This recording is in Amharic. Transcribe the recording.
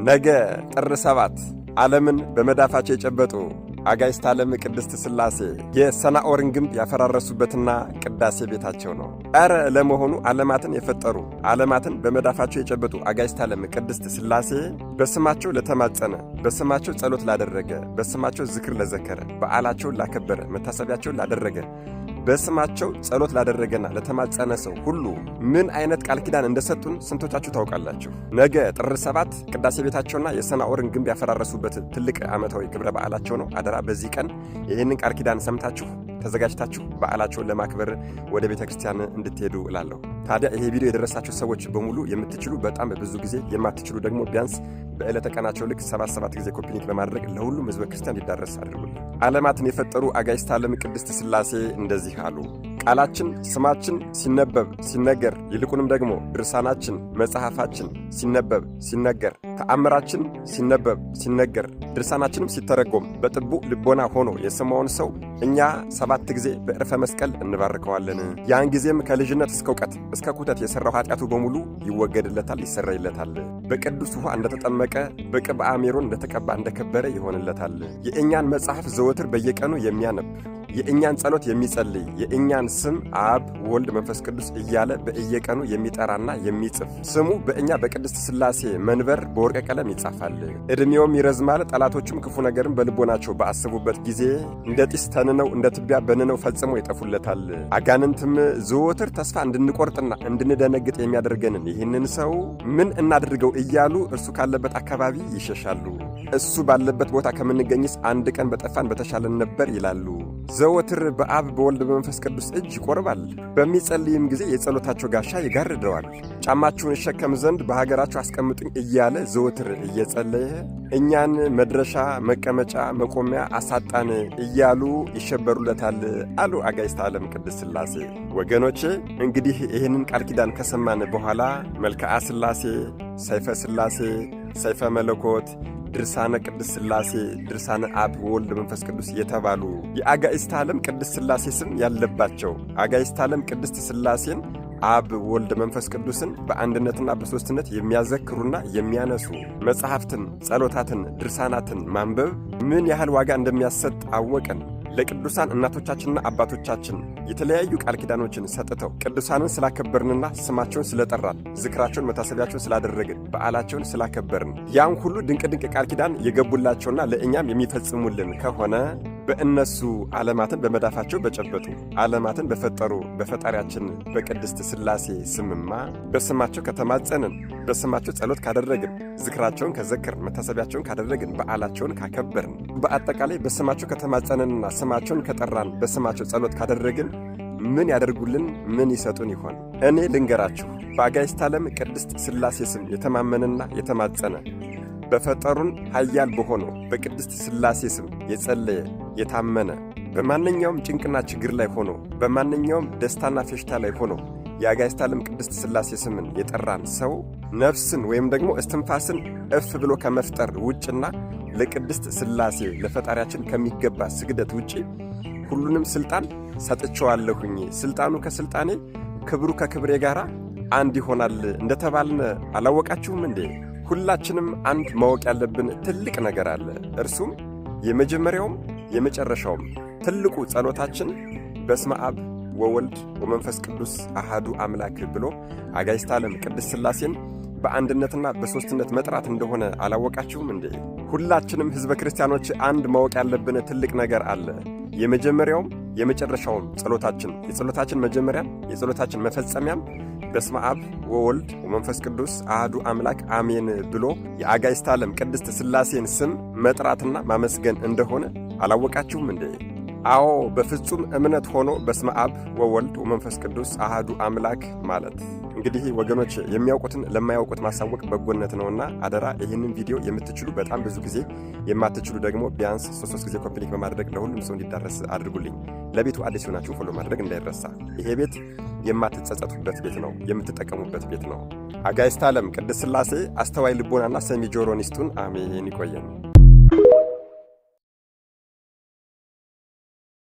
ነገ ጥር 7 ዓለምን በመዳፋቸው የጨበጡ አጋዕዝተ ዓለም ቅድስት ሥላሴ የሰናዖርን ግንብ ያፈራረሱበትና ቅዳሴ ቤታቸው ነው። ኧረ ለመሆኑ ዓለማትን የፈጠሩ ዓለማትን በመዳፋቸው የጨበጡ አጋዕዝተ ዓለም ቅድስት ሥላሴ በስማቸው ለተማጸነ፣ በስማቸው ጸሎት ላደረገ፣ በስማቸው ዝክር ለዘከረ፣ በዓላቸውን ላከበረ፣ መታሰቢያቸውን ላደረገ፣ በስማቸው ጸሎት ላደረገና ለተማጸነ ሰው ሁሉ ምን አይነት ቃል ኪዳን እንደሰጡን ስንቶቻችሁ ታውቃላችሁ? ነገ ጥር 7 ቅዳሴ ቤታቸውና የሰናዖርን ግንብ ያፈራረሱበት ትልቅ ዓመታዊ ክብረ በዓላቸው ነው። አደራ በዚህ ቀን ይህንን ቃል ኪዳን ሰምታችሁ ተዘጋጅታችሁ በዓላቸውን ለማክበር ወደ ቤተ ክርስቲያን እንድትሄዱ እላለሁ። ታዲያ ይሄ ቪዲዮ የደረሳችሁ ሰዎች በሙሉ የምትችሉ በጣም ብዙ ጊዜ የማትችሉ ደግሞ ቢያንስ በዕለተ ቀናቸው ልክ 77 ጊዜ ኮፒኒክ በማድረግ ለሁሉም ሕዝበ ክርስቲያን ሊዳረስ አድርጉልኝ። ዓለማትን የፈጠሩ አጋዕዝተ ዓለም ቅድስት ሥላሴ እንደዚህ አሉ። ቃላችን ስማችን ሲነበብ ሲነገር፣ ይልቁንም ደግሞ ድርሳናችን መጽሐፋችን ሲነበብ ሲነገር፣ ተአምራችን ሲነበብ ሲነገር፣ ድርሳናችንም ሲተረጎም በጥቡ ልቦና ሆኖ የሰማውን ሰው እኛ 7 ጊዜ በዕርፈ መስቀል እንባርከዋለን። ያን ጊዜም ከልጅነት እስከ እውቀት እስከ ኩተት የሠራው ኃጢአቱ በሙሉ ይወገድለታል፣ ይሰረይለታል። በቅዱስ ውኃ እንደተጠመቀ በቅብአ ሜሮን እንደተቀባ እንደከበረ ይሆንለታል። የእኛን መጽሐፍ ዘወትር በየቀኑ የሚያነብ የእኛን ጸሎት የሚጸልይ የእኛን ስም አብ ወልድ መንፈስ ቅዱስ እያለ በየቀኑ የሚጠራና የሚጽፍ ስሙ በእኛ በቅድስት ሥላሴ መንበር በወርቀ ቀለም ይጻፋል። ዕድሜውም ይረዝማል። ጠላቶቹም ክፉ ነገርን በልቦናቸው ባሰቡበት ጊዜ እንደ ጢስ ተንነው እንደ ትቢያ በንነው ፈጽሞ ይጠፉለታል። አጋንንትም ዘወትር ተስፋ እንድንቆርጥና እንድንደነግጥ የሚያደርገንን ይህንን ሰው ምን እናድርገው እያሉ እርሱ ካለበት አካባቢ ይሸሻሉ። እሱ ባለበት ቦታ ከምንገኝስ አንድ ቀን በጠፋን በተሻለን ነበር ይላሉ። ዘወትር በአብ በወልድ በመንፈስ ቅዱስ እጅ ይቆርባል። በሚጸልይም ጊዜ የጸሎታቸው ጋሻ ይጋርደዋል። ጫማችሁን እሸከም ዘንድ በሀገራችሁ አስቀምጡኝ እያለ ዘወትር እየጸለየ እኛን መድረሻ መቀመጫ መቆሚያ አሳጣን እያሉ ይሸበሩለታል አሉ አጋዕዝተ ዓለም ቅድስት ሥላሴ። ወገኖቼ እንግዲህ ይህንን ቃል ኪዳን ከሰማን በኋላ መልክዓ ሥላሴ፣ ሰይፈ ሥላሴ፣ ሰይፈ መለኮት፣ ድርሳነ ቅድስት ሥላሴ፣ ድርሳነ አብ ወልድ መንፈስ ቅዱስ የተባሉ የአጋዕዝተ ዓለም ቅድስት ሥላሴ ስም ያለባቸው አጋዕዝተ ዓለም ቅድስት ሥላሴን አብ ወልድ መንፈስ ቅዱስን በአንድነትና በሦስትነት የሚያዘክሩና የሚያነሱ መጽሐፍትን፣ ጸሎታትን፣ ድርሳናትን ማንበብ ምን ያህል ዋጋ እንደሚያሰጥ አወቀን። ለቅዱሳን እናቶቻችንና አባቶቻችን የተለያዩ ቃል ኪዳኖችን ሰጥተው ቅዱሳንን ስላከበርንና ስማቸውን ስለጠራን ዝክራቸውን መታሰቢያቸውን ስላደረግን በዓላቸውን ስላከበርን ያን ሁሉ ድንቅ ድንቅ ቃል ኪዳን የገቡላቸውና ለእኛም የሚፈጽሙልን ከሆነ በእነሱ ዓለማትን በመዳፋቸው በጨበጡ ዓለማትን በፈጠሩ በፈጣሪያችን በቅድስት ሥላሴ ስምማ በስማቸው ከተማጸንን በስማቸው ጸሎት ካደረግን ዝክራቸውን ከዘከርን መታሰቢያቸውን ካደረግን በዓላቸውን ካከበርን በአጠቃላይ በስማቸው ከተማጸንንና ስማቸውን ከጠራን በስማቸው ጸሎት ካደረግን ምን ያደርጉልን? ምን ይሰጡን ይሆን? እኔ ልንገራችሁ። በአጋዕዝተ ዓለም ቅድስት ሥላሴ ስም የተማመነና የተማጸነ በፈጠሩን ኃያል በሆነው በቅድስት ሥላሴ ስም የጸለየ የታመነ በማንኛውም ጭንቅና ችግር ላይ ሆኖ በማንኛውም ደስታና ፌሽታ ላይ ሆኖ የአጋዕዝተ ዓለም ቅድስት ሥላሴ ስምን የጠራን ሰው ነፍስን ወይም ደግሞ እስትንፋስን እፍ ብሎ ከመፍጠር ውጭና ለቅድስት ሥላሴ ለፈጣሪያችን ከሚገባ ስግደት ውጪ ሁሉንም ሥልጣን ሰጥቼዋለሁኝ፣ ሥልጣኑ ከሥልጣኔ ክብሩ ከክብሬ ጋር አንድ ይሆናል እንደተባልን አላወቃችሁም እንዴ? ሁላችንም አንድ ማወቅ ያለብን ትልቅ ነገር አለ። እርሱም የመጀመሪያውም የመጨረሻውም ትልቁ ጸሎታችን በስመ አብ ወወልድ ወመንፈስ ቅዱስ አሃዱ አምላክ ብሎ አጋዕዝተ ዓለም ቅድስት ሥላሴን በአንድነትና በሦስትነት መጥራት እንደሆነ አላወቃችሁም እንዴ? ሁላችንም ሕዝበ ክርስቲያኖች አንድ ማወቅ ያለብን ትልቅ ነገር አለ። የመጀመሪያውም የመጨረሻውም ጸሎታችን የጸሎታችን መጀመሪያም የጸሎታችን መፈጸሚያም በስመ አብ ወወልድ ወመንፈስ ቅዱስ አሃዱ አምላክ አሜን ብሎ የአጋዕዝተ ዓለም ቅድስት ሥላሴን ስም መጥራትና ማመስገን እንደሆነ አላወቃችሁም እንዴ? አዎ በፍጹም እምነት ሆኖ በስመ አብ ወወልድ ወመንፈስ ቅዱስ አሃዱ አምላክ ማለት። እንግዲህ ወገኖች የሚያውቁትን ለማያውቁት ማሳወቅ በጎነት ነውና አደራ ይህንን ቪዲዮ የምትችሉ በጣም ብዙ ጊዜ የማትችሉ ደግሞ ቢያንስ 3 ጊዜ ኮፒ ሊንክ በማድረግ ለሁሉም ሰው እንዲዳረስ አድርጉልኝ። ለቤቱ አዲስ ሆናችሁ ፎሎ ማድረግ እንዳይረሳ። ይሄ ቤት የማትጸጸቱበት ቤት ነው፣ የምትጠቀሙበት ቤት ነው። አጋዕዝተ ዓለም ቅድስት ሥላሴ አስተዋይ ልቦናና ሰሚ ጆሮን ይስጡን። አሜን። ይቆየን።